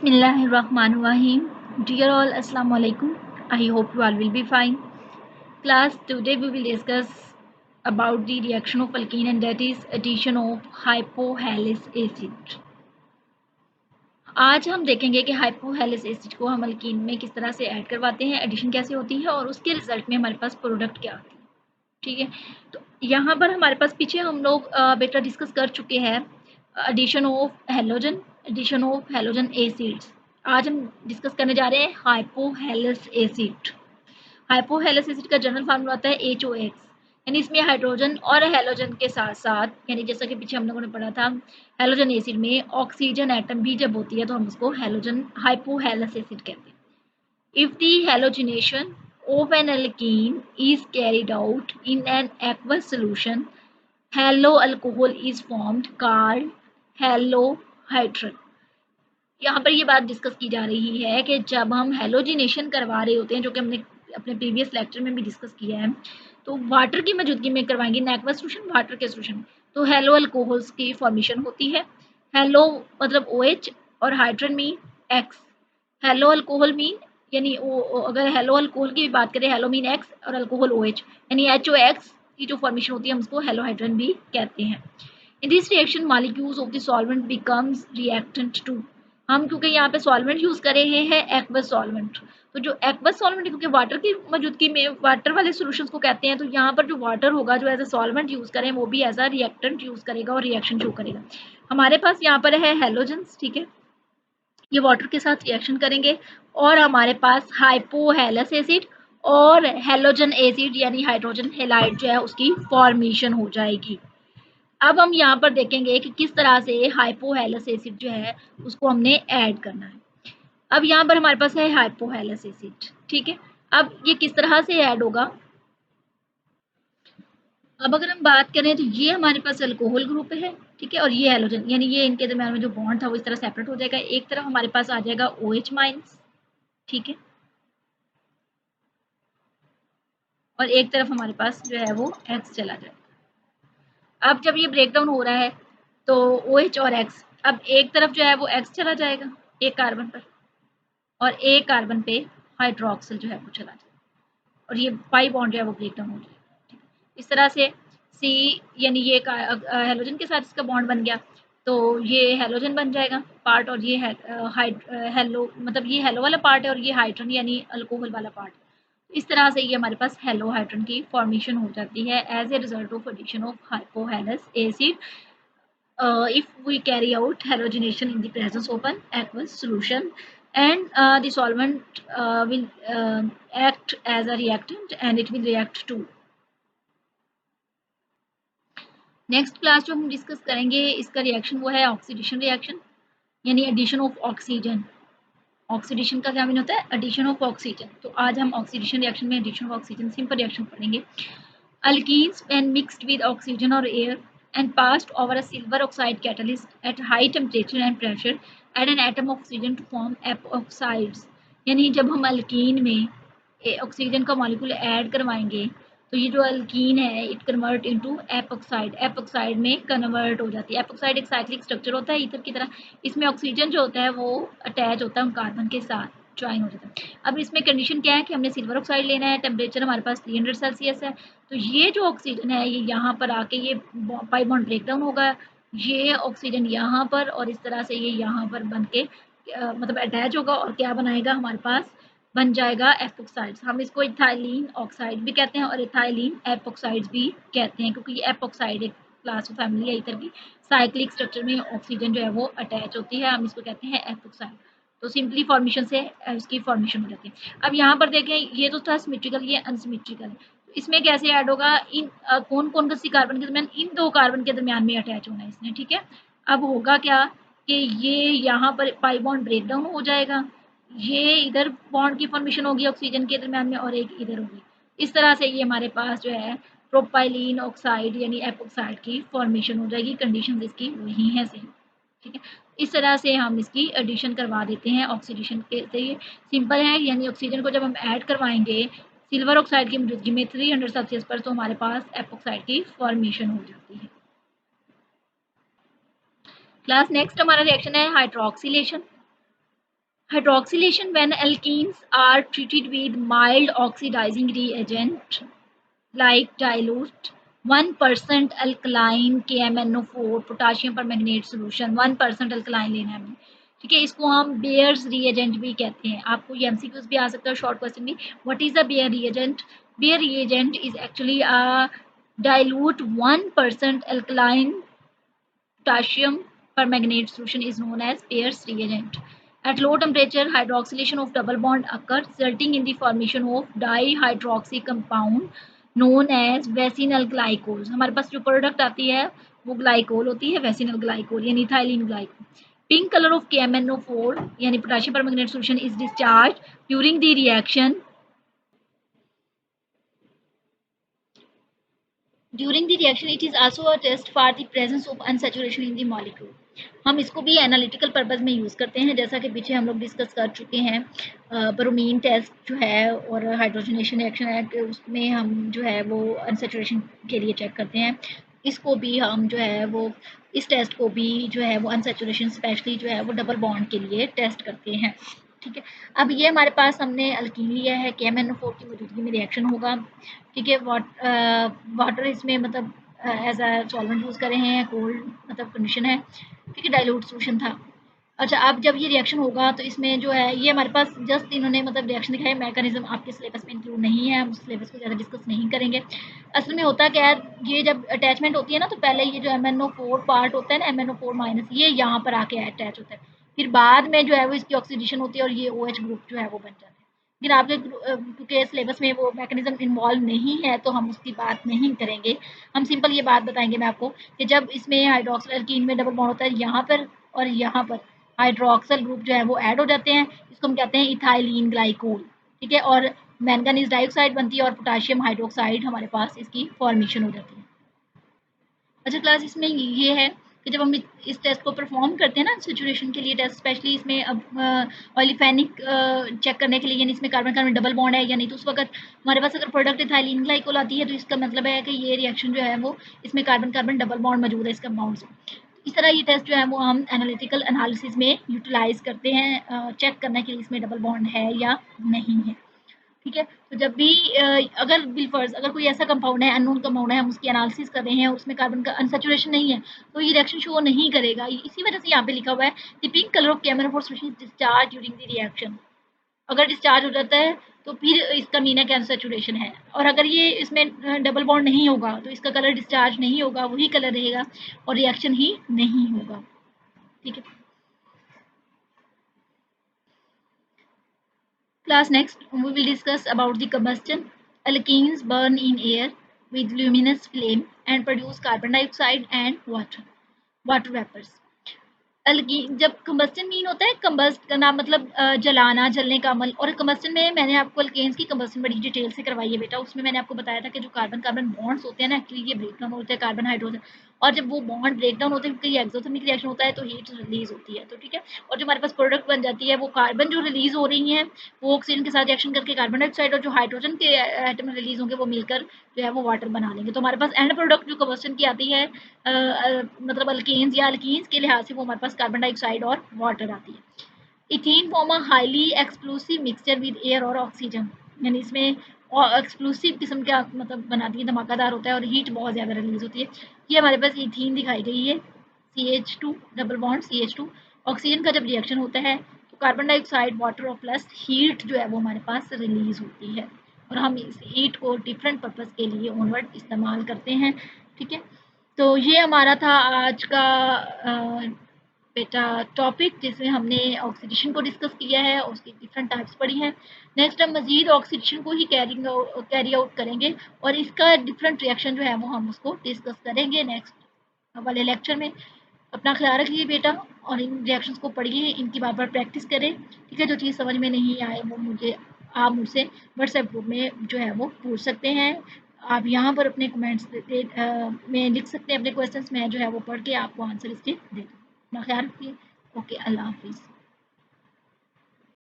Bismillahirrahmanirrahim. Dear all, Assalamu alaikum. I hope you all will be fine. Class, today we will discuss about the reaction of alkene, and that is addition of hypohalous acid. आज हम देखेंगे कि hypohalous acid को हम alkyne में किस तरह से ऐड करवाते हैं, एडिशन कैसे होती है और उसके रिजल्ट में हमारे पास प्रोडक्ट क्या आती है। ठीक है, तो यहाँ पर हमारे पास पीछे हम लोग बेटा डिस्कस कर चुके हैं एडिशन ऑफ हेलोजन एसिड्स। आज हम डिस्कस करने जा रहे हैं हाइपोहेलस एसिड। हाइपोहेलस एसिड का जनरल फार्मूला होता है HOX, यानी इसमें हाइड्रोजन और हेलोजन के साथ साथ, यानी जैसा कि पीछे हम लोगों ने पढ़ा था हेलोजन एसिड में ऑक्सीजन एटम भी जब होती है तो हम उसको हाइपोहेलस एसिड कहते हैं। If the halogenation of an alkene is carried out in an aqueous solution, halo alcohol is formed called हेलोहाइड्रन। यहाँ पर ये बात डिस्कस की जा रही है कि जब हम हेलोजिनेशन करवा रहे होते हैं, जो कि हमने अपने प्रीवियस लेक्चर में भी डिस्कस किया है, तो वाटर की मौजूदगी में करवाएंगे, एक्वस सोल्यूशन वाटर के सोल्यूशन, तो हेलो अल्कोहल्स की फॉर्मेशन होती है। हेलो मतलब OH और hydrogen mean X। Hello alcohol mean यानी अगर हेलो अल्कोहल की बात करें, हेलो मीन X और अल्कोहल OH, यानी HOX की जो फॉर्मेशन होती है हम उसको हेलोहाइड्रन भी कहते हैं। In this reaction molecules of the solvent becomes reactant too, हम क्योंकि यहाँ पे सॉल्वेंट यूज कर रहे हैं एक्वस सॉल्वेंट, तो जो एक्वस सॉल्वेंट क्योंकि वाटर की मौजूदगी में वाटर वाले सॉल्यूशंस को कहते हैं, तो यहाँ पर जो वाटर होगा जो एज ए सॉल्वेंट यूज करें वो भी एज अ रिएक्टेंट यूज करेगा और रिएक्शन शो करेगा। हमारे पास यहाँ पर है हेलोजेंस, ठीक है, ये वाटर के साथ रिएक्शन करेंगे और हमारे पास हाइपोहेलस एसिड और हेलोजन एसिड यानी हाइड्रोजन हेलाइड जो है उसकी फॉर्मेशन हो जाएगी। अब हम यहाँ पर देखेंगे कि किस तरह से हाइपोहेलस एसिड जो है उसको हमने ऐड करना है। अब यहाँ पर हमारे पास है हाइपोहेलस एसिड, ठीक है, अब ये किस तरह से ऐड होगा। अब अगर हम बात करें तो ये हमारे पास अल्कोहल ग्रुप है, ठीक है, और ये हेलोजन, यानी ये इनके दरम्यान में जो बॉन्ड था वो इस तरह सेपरेट हो जाएगा। एक तरफ हमारे पास आ जाएगा OH माइनस, ठीक है, और एक तरफ हमारे पास जो है वो X चला जाएगा। अब जब ये ब्रेक डाउन हो रहा है तो OH और X, अब एक तरफ जो है वो X चला जाएगा एक कार्बन पर, और एक कार्बन पे हाइड्रोक्सिल जो है वो चला जाएगा, और ये पाई बॉन्ड जो है वो ब्रेक डाउन हो जाएगा। इस तरह से C, यानी ये हेलोजन के साथ इसका बॉन्ड बन गया तो ये हेलोजन बन जाएगा पार्ट, और ये हेलो मतलब ये हेलो वाला पार्ट है और ये हाइड्रोजन यानी अल्कोहल वाला पार्ट। इस तरह से ये हमारे पास हेलोहाइड्रोजन की फॉर्मेशन हो जाती है as a result of addition of hypohalous acid if we carry out halogenation in the presence of an aqueous solution, and the solvent will act as a reactant and it will react to। Next class जो हम discuss करेंगे इसका reaction वो है oxidation reaction, यानी addition of oxygen. Oxidation का क्या mean होता है, एडिशन ऑफ ऑक्सीजन। तो आज हम ऑक्सीडेशन रिएक्शन में addition of oxygen simple reaction पढ़ेंगे। Alkenes when mixed with oxygen or air and passed over a silver oxide catalyst at high temperature and pressure add an atom of oxygen to form epoxides, यानी जब हम alkyne में oxygen का molecule add करवाएंगे तो ये जो alkyne है it convert into epoxide, epoxide में कन्वर्ट हो जाती है। एपोक्साइड एक साइक्लिक स्ट्रक्चर होता है ईथर की तरह, इसमें ऑक्सीजन जो होता है वो अटैच होता है उन कार्बन के साथ, ज्वाइन हो जाता है। अब इसमें कंडीशन क्या है कि हमने सिल्वर ऑक्साइड लेना है, टेम्परेचर हमारे पास 300 सेल्सियस है, तो ये जो ऑक्सीजन है ये यहाँ पर आके ये पाई बॉन्ड ब्रेक डाउन होगा, ये ऑक्सीजन यहाँ पर और इस तरह से ये यहाँ पर बन के मतलब अटैच होगा और क्या बनाएगा, हमारे पास बन जाएगा एपोक्साइड्स। हम इसको इथाइलिन ऑक्साइड भी कहते हैं और इथाइलिन एपोक्साइड्स भी कहते हैं, क्योंकि ये एपोक्साइड एक क्लास ऑफ फैमिली है इधर की, साइक्लिक स्ट्रक्चर में ऑक्सीजन जो है वो अटैच होती है, हम इसको कहते हैं एपोक्साइड। तो सिंपली फॉर्मेशन से उसकी फॉर्मेशन हो जाती है। अब यहाँ पर देखें ये तो था सिमेट्रिकल, ये अनसिमेट्रिकल है, इसमें कैसे ऐड होगा, इन कौन कौन सी कार्बन के दरमियान, इन दो कार्बन के दरमियान में अटैच होना है इसने, ठीक है। अब होगा क्या कि ये यहाँ पर पाई बॉन्ड ब्रेक डाउन हो जाएगा, ये इधर बॉन्ड की फॉर्मेशन होगी ऑक्सीजन के दरमियान में और एक इधर होगी, इस तरह से ये हमारे पास जो है प्रोपाइलिन ऑक्साइड यानी एपोक्साइड की फॉर्मेशन हो जाएगी। कंडीशन इसकी वही है सेम, ठीक है। इस तरह से हम इसकी एडिशन करवा देते हैं ऑक्सीडेशन के जरिए, सिंपल है, यानी ऑक्सीजन को जब हम ऐड करवाएंगे सिल्वर ऑक्साइड की मौजूदगी में 300 सेल्सियस पर तो हमारे पास एपोक्साइड की फॉर्मेशन हो जाती है। क्लास नेक्स्ट हमारा रिएक्शन है hydroxylation. Hydroxylation when alkenes are treated with mild oxidizing reagent like dilute 1% alkaline KMnO4 potassium permanganate solution 1% alkaline लेना है हमें, ठीक है। इसको हम बेयर्स रिएजेंट भी कहते हैं। आपको ये एमसीक्यूज भी आ सकता है शॉर्ट क्वेश्चन में, what is the Baeyer reagent? Baeyer reagent is actually a dilute 1% alkaline potassium permanganate solution is known as Peirce reagent. At low temperature, hydroxylation of double bond occurs, resulting in the formation of dihydroxy compound known as vicinal glycol. हमारे पास जो product आती है वो glycol होती है, वेसिनल glycol यानी ethylene glycol. Pink colour of KMnO4 यानी potassium permanganate solution is discharge during the reaction. During the reaction, it is also a test for the presence of unsaturation in the molecule. हम इसको भी analytical purpose में use करते हैं, जैसा कि पीछे हम लोग डिस्कस कर चुके हैं। ब्रोमीन टेस्ट जो है और हाइड्रोजनेशन रिएक्शन है कि उसमें हम जो है वो अनसेचुरेशन के लिए चेक करते हैं। इसको भी हम जो है वो इस टेस्ट को भी जो है वो अनसेचुरेशन स्पेशली जो है वो डबल बॉन्ड के लिए टेस्ट करते हैं, ठीक है। अब ये हमारे पास हमने अल्कीन लिया है, KMnO4 की मौजूदगी में रिएक्शन होगा, ठीक है। वाटर इसमें मतलब एज अ सॉल्वेंट यूज़ कर रहे हैं, कोल्ड मतलब कंडीशन है, ठीक है, डाइल्यूट सॉल्यूशन था। अच्छा, अब जब ये रिएक्शन होगा तो इसमें जो है ये हमारे पास जस्ट इन्होंने मतलब रिएक्शन दिखाया, मैकेनिज्म आपके सिलेबस में इंक्लूड नहीं है, हम उस सिलेबस को ज़्यादा डिस्कस नहीं करेंगे। असल में होता क्या है, ये जब अटैचमेंट होती है ना तो पहले ये जो MnO4 पार्ट होता है ना, MnO4 माइनस, ये यहाँ पर आके अटैच होता है, फिर बाद में जो है वो इसकी ऑक्सीडेशन होती है और ये OH ग्रुप जो है वो बन जाता है। लेकिन आपके क्योंकि सिलेबस में वो मैकेनिज्म इन्वॉल्व नहीं है तो हम उसकी बात नहीं करेंगे। हम सिंपल ये बात बताएंगे मैं आपको कि जब इसमें हाइड्रोक्सिल अल्कीन में डबल बॉन्ड होता है यहाँ पर और यहाँ पर हाइड्रोक्सल ग्रुप जो है वो ऐड हो जाते हैं, इसको हम कहते हैं इथाइलिन ग्लाइकोल, ठीक है। और मैंगनीज डाइऑक्साइड बनती है और पोटाशियम हाइड्रोक्साइड हमारे पास इसकी फॉर्मेशन हो जाती है। अच्छा क्लास, इसमें ये है कि जब हम इस टेस्ट को परफॉर्म करते हैं ना सेचुरेशन के लिए टेस्ट, स्पेशली इसमें अब ऑलिफेनिक चेक करने के लिए, यानी इसमें कार्बन कार्बन डबल बॉन्ड है या नहीं, तो उस वक्त हमारे पास अगर प्रोडक्ट इथाइलिन ग्लाइकोल आती है तो इसका मतलब है कि ये रिएक्शन जो है वो इसमें कार्बन कार्बन डबल बॉन्ड मौजूद है इस कंपाउंड से। इस तरह ये टेस्ट जो है वो हम एनालिटिकल एनालिसिस में यूटिलाइज करते हैं चेक करने के लिए इसमें डबल बॉन्ड है या नहीं है, ठीक है। तो जब भी अगर बिलफर्ज अगर कोई ऐसा कंपाउंड है, अननोन कंपाउंड है, हम उसकी एनालिसिस कर रहे हैं और उसमें कार्बन का अनसैचुरेशन नहीं है तो ये रिएक्शन शो नहीं करेगा। इसी वजह से यहाँ पे लिखा हुआ है the pink colour of KMnO4 solution is discharge during the reaction. अगर डिस्चार्ज हो जाता है तो फिर इसका मीन है कि अनसैचुरेशन है, और अगर ये इसमें डबल बॉन्ड नहीं होगा तो इसका कलर डिस्चार्ज नहीं होगा, वही कलर रहेगा और रिएक्शन ही नहीं होगा, ठीक है। Class, next we will discuss about the combustion. Alkenes burn in air with luminous flame and produce carbon dioxide and water vapors. Alkyne जब कंबस्टन मीन होता है, कंबस्ट करना मतलब जलाना, जलने का अमल। और कंबस्टन में मैंने आपको अल्केन्स की कंबस्टन बड़ी डिटेल से करवाई है बेटा, उसमें मैंने आपको बताया था कि जो कार्बन कार्बन बॉन्ड्स होते हैं ना एक्चुअली ये ब्रेक डाउन होते हैं कार्बन हाइड्रोजन, और जब वो बॉन्ड ब्रेक डाउन होते हैं क्योंकि एक्सोथर्मिक रिएक्शन होता है तो हीट रिलीज होती है, तो ठीक है। और जो हमारे पास प्रोडक्ट बन जाती है वो कार्बन जो रिलीज हो रही है वो ऑक्सीजन के साथ रिएक्शन करके कार्बन डाइऑक्साइड, और जो हाइड्रोजन के एटम रिलीज होंगे वो मिलकर जो है वो वाटर बना लेंगे। तो हमारे पास एंड प्रोडक्ट जो कंबस्टन की आती है मतलब अल्केन्स या अल्कीन्स के लिहाज से वो हमारे पास कार्बन डाइऑक्साइड और वाटर आती है। Ethene form a highly explosive mixture with air और ऑक्सीजन, यानी इसमें एक्सप्लोसिव किस्म का मतलब बनाती है, धमाकेदार होता है और हीट बहुत ज़्यादा रिलीज होती है। ये हमारे पास इथीन दिखाई गई है, CH2 double bond CH2। Oxygen का जब रिएक्शन होता है तो कार्बन डाइऑक्साइड वाटर और प्लस हीट जो है वो हमारे पास रिलीज होती है, और हम इस हीट को डिफरेंट पर्पज़ के लिए ऑनवर्ड इस्तेमाल करते हैं, ठीक है। तो ये हमारा था आज का बेटा टॉपिक, जिसमें हमने ऑक्सीडेशन को डिस्कस किया है और उसकी डिफरेंट टाइप्स पढ़ी हैं। नेक्स्ट हम मजीद ऑक्सीडेशन को ही कैरी आउट करेंगे और इसका डिफरेंट रिएक्शन जो है वो हम उसको डिस्कस करेंगे नेक्स्ट वाले लेक्चर में। अपना ख्याल रखिए बेटा और इन रिएक्शंस को पढ़िए, इनकी बार बार प्रैक्टिस करें, ठीक है। जो चीज़ समझ में नहीं आए वो आप मुझसे व्हाट्सएप ग्रुप में जो है वो पूछ सकते हैं। आप यहाँ पर अपने कमेंट्स में लिख सकते हैं अपने क्वेश्चंस, मैं जो है वो पढ़ के आपको आंसर इसके दे दूँ। अपना ख्याल रखिए। ओके, अल्लाह हाफिज़।